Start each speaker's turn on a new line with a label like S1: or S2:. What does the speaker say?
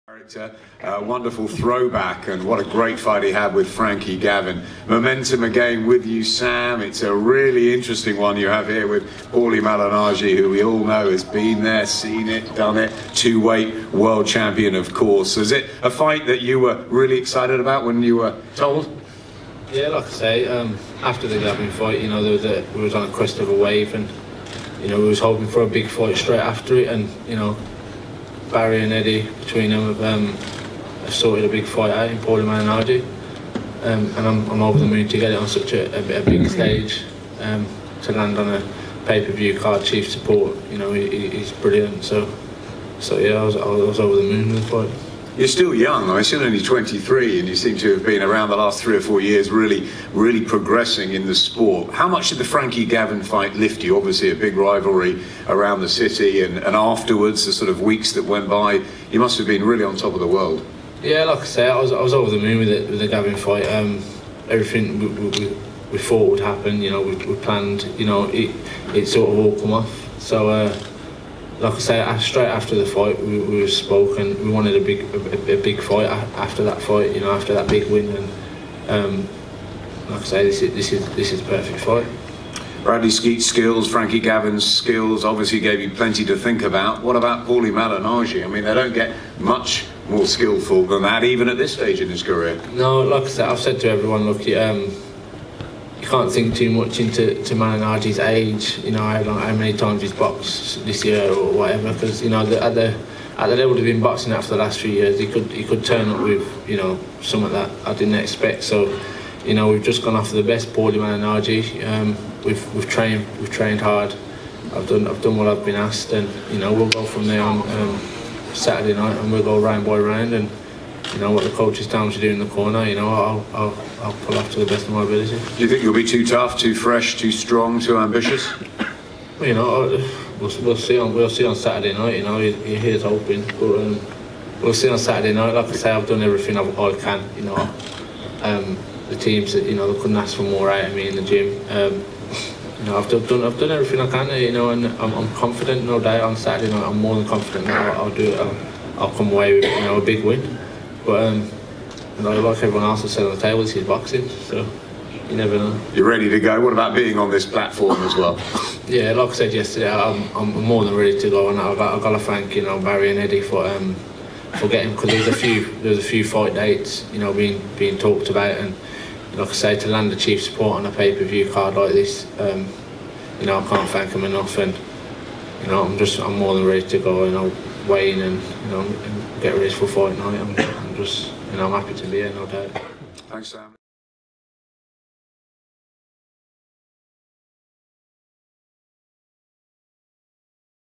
S1: Character, wonderful throwback, and what a great fight he had with Frankie Gavin. Momentum again with you, Sam. It's a really interesting one you have here with Paulie Malignaggi, who we all know has been there, seen it, done it. Two-weight world champion, of course. Is it a fight that you were really excited about when you were told?
S2: Yeah, like I say, after the Gavin fight, you know, we was on a crest of a wave, and you know, we was hoping for a big fight straight after it, and you know, Barry and Eddie, between them, have sorted a big fight out in Paulie Malignaggi, and I'm over the moon to get it on such a big stage, to land on a pay-per-view card, chief support. You know, he's brilliant. So yeah, I was over the moon with the fight.
S1: You're still young. I'm still only 23, and you seem to have been around the last 3 or 4 years, really progressing in the sport. How much did the Frankie Gavin fight lift you? Obviously, a big rivalry around the city, and afterwards, the sort of weeks that went by, you must have been really on top of the world.
S2: Yeah, like I say, I was over the moon with the Gavin fight. Everything we thought would happen, you know, we planned. You know, it sort of all come off. So. Like I say, straight after the fight, we spoke, and we wanted a big fight after that fight. You know, after that big win, and like I say, this is a perfect fight.
S1: Bradley Skeet's skills, Frankie Gavin's skills, obviously gave you plenty to think about. What about Paulie Malignaggi? I mean, they don't get much more skillful than that, even at this stage in his career.
S2: No, like I said, I've said to everyone, look, you can't think too much into Malignaggi's age. You know, how many times he's boxed this year or whatever. Because you know, at the level he's been boxing at for the last few years, he could turn up with, you know, something that I didn't expect. So, you know, we've just gone after the best Paulie Malignaggi. We've trained hard. I've done what I've been asked, and you know, we'll go from there on Saturday night, and we'll go round by round, and you know what the coach is telling me to do in the corner. You know, I'll pull off to the best of my ability.
S1: Do you think you'll be too tough, too fresh, too strong, too ambitious?
S2: Well, you know, we'll see on Saturday night. You know, here's hoping, but we'll see on Saturday night. Like I say, I've done everything I can. You know, the teams, you know, they couldn't ask for more out of me in the gym. You know, I've done everything I can. You know, and I'm confident, no doubt. On Saturday night, I'm more than confident that I'll do it. I'll come away with, you know, a big win. But you know, like everyone else has said on the table, this is boxing, so you never know.
S1: You're ready to go. What about being on this platform as well?
S2: Yeah, like I said yesterday, I'm more than ready to go, and I've got to thank, you know, Barry and Eddie for getting, because there's a few fight dates, you know, being talked about, and like I say, to land the chief support on a pay-per-view card like this, you know, I can't thank them enough, and you know, I'm more than ready to go, you know, weigh in and, you know, and get ready for fight night. I'm just, you know, I'm happy to be here, no doubt.
S1: Thanks, Sam.